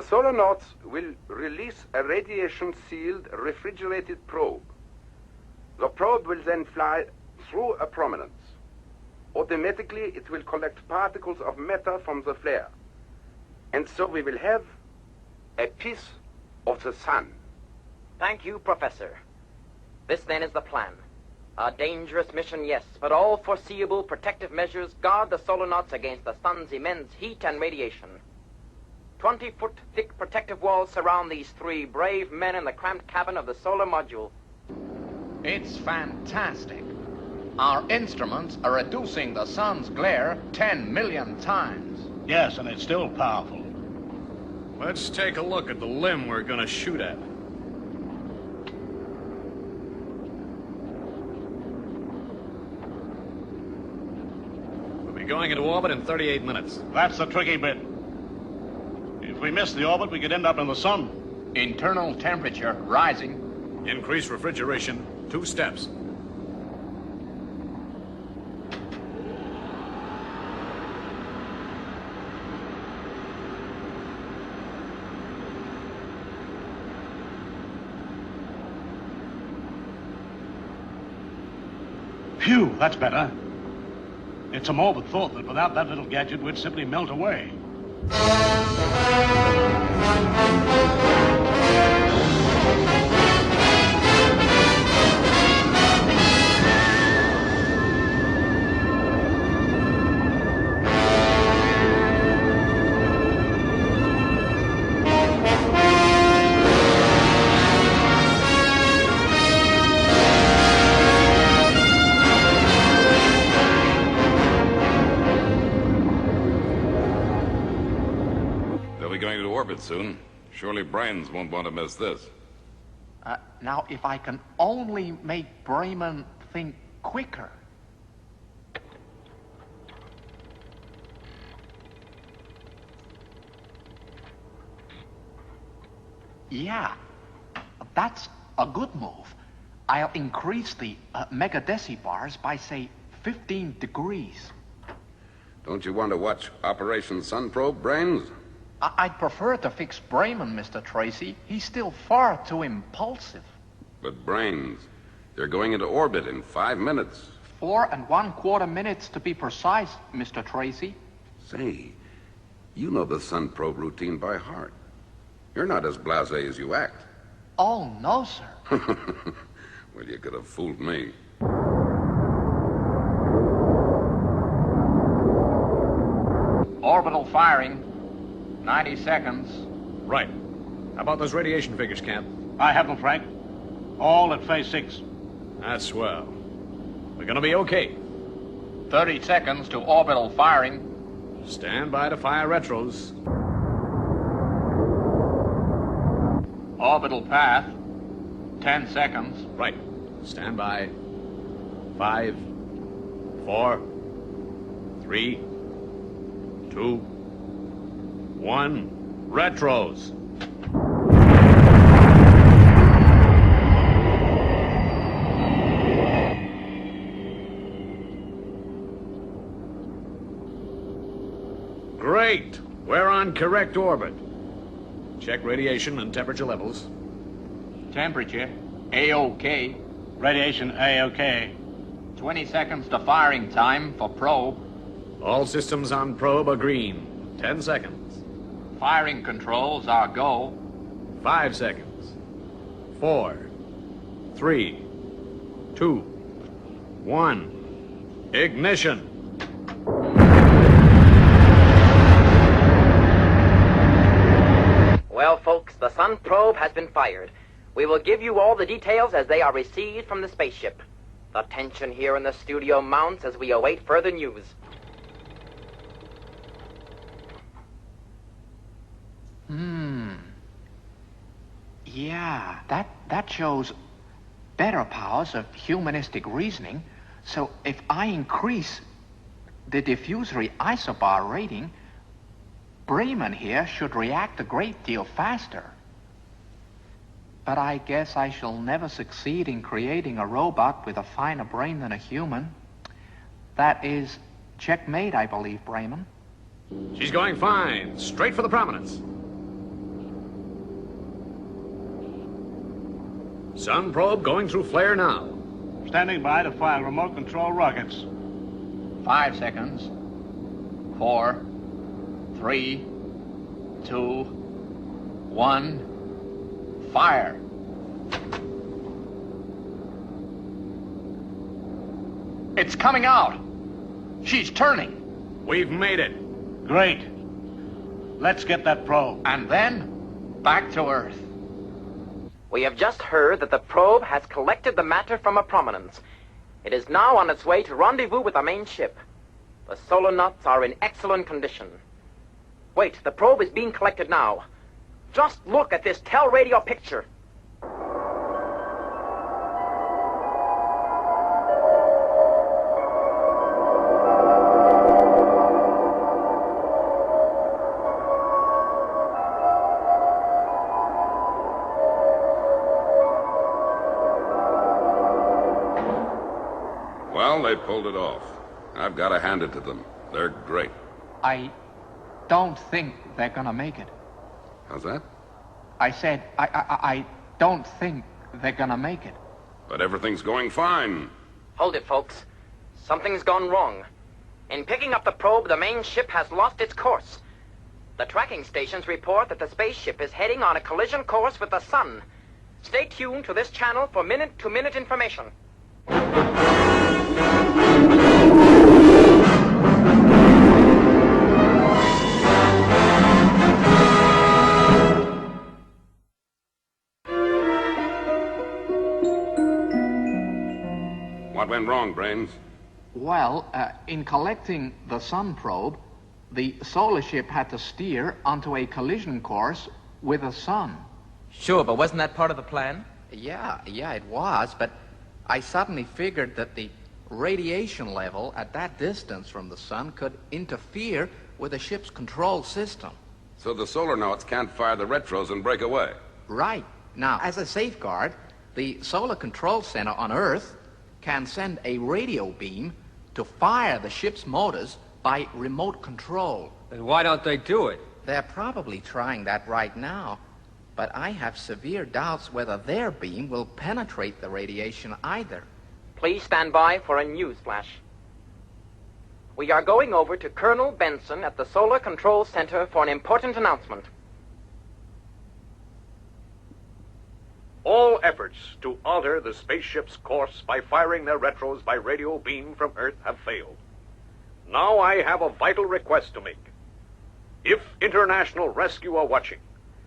The solonauts will release a radiation-sealed refrigerated probe. The probe will then fly through a prominence. Automatically, it will collect particles of matter from the flare. And so we will have a piece of the sun. Thank you, Professor. This then is the plan. A dangerous mission, yes, but all foreseeable protective measures guard the solonauts against the sun's immense heat and radiation. 20-foot thick protective walls surround these three brave men in the cramped cabin of the solar module. It's fantastic. Our instruments are reducing the sun's glare 10 million times. Yes, and it's still powerful. Let's take a look at the limb we're gonna shoot at. We'll be going into orbit in 38 minutes. That's the tricky bit. If we miss the orbit, we could end up in the sun. Internal temperature rising. Increase refrigeration, 2 steps. Phew, that's better. It's a morbid thought that without that little gadget, we'd simply melt away. Soon. Surely brains won't want to miss this. Now, if I can only make Bremen think quicker. Yeah, that's a good move. I'll increase the megadecibars by, say, 15 degrees. Don't you want to watch Operation Sun Probe, Brains? I'd prefer to fix Bremen, Mr. Tracy. He's still far too impulsive. But Brains, they're going into orbit in 5 minutes. 4 1/4 minutes to be precise, Mr. Tracy. Say, you know the Sun Probe routine by heart. You're not as blasé as you act. Oh, no, sir. Well, you could have fooled me. Orbital firing. 90 seconds. Right. How about those radiation figures, Camp? I have them, Frank. All at phase 6. That's swell. We're gonna be okay. 30 seconds to orbital firing. Stand by to fire retros. Orbital path. 10 seconds. Right. Stand by. 5, 4, 3, 2, 1. Retros. Great. We're on correct orbit. Check radiation and temperature levels. Temperature, A-OK. Radiation, A-OK. 20 seconds to firing time for probe. All systems on probe are green. 10 seconds. Firing controls are go. 5 seconds. 4, 3, 2, 1. Ignition. Well, folks, the Sun probe has been fired. We will give you all the details as they are received from the spaceship. The tension here in the studio mounts as we await further news. Yeah, that shows better powers of humanistic reasoning. So if I increase the diffusory isobar rating, Bremen here should react a great deal faster. But I guess I shall never succeed in creating a robot with a finer brain than a human. That is checkmate, I believe, Bremen. She's going fine. Straight for the prominence. Sun probe going through flare now. Standing by to fire remote control rockets. 5 seconds. 4, 3, 2, 1. Fire. It's coming out. She's turning. We've made it. Great. Let's get that probe. And then, back to Earth. We have just heard that the probe has collected the matter from a prominence. It is now on its way to rendezvous with the main ship. The solar nuts are in excellent condition. Wait, the probe is being collected now. Just look at this tel-radio picture. Well, they pulled it off. I've got to hand it to them. They're great. I don't think they're gonna make it. How's that? I said, I don't think they're gonna make it. But everything's going fine. Hold it, folks. Something's gone wrong. In picking up the probe, the main ship has lost its course. The tracking stations report that the spaceship is heading on a collision course with the sun. Stay tuned to this channel for minute-to-minute information. What went wrong, Brains? Well, in collecting the sun probe, the solar ship had to steer onto a collision course with the sun. Sure, but wasn't that part of the plan? Yeah, it was, but I suddenly figured that the radiation level at that distance from the sun could interfere with the ship's control system. So the solar nauts can't fire the retros and break away. Right. Now, as a safeguard, the Solar Control Center on Earth can send a radio beam to fire the ship's motors by remote control. Then why don't they do it? They're probably trying that right now, but I have severe doubts whether their beam will penetrate the radiation either. Please stand by for a news flash. We are going over to Colonel Benson at the Solar Control Center for an important announcement. All efforts to alter the spaceship's course by firing their retros by radio beam from Earth have failed. Now I have a vital request to make. If International Rescue are watching,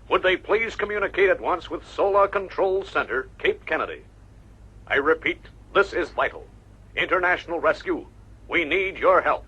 would they please communicate at once with Solar Control Center, Cape Kennedy? I repeat, this is vital. International Rescue, we need your help.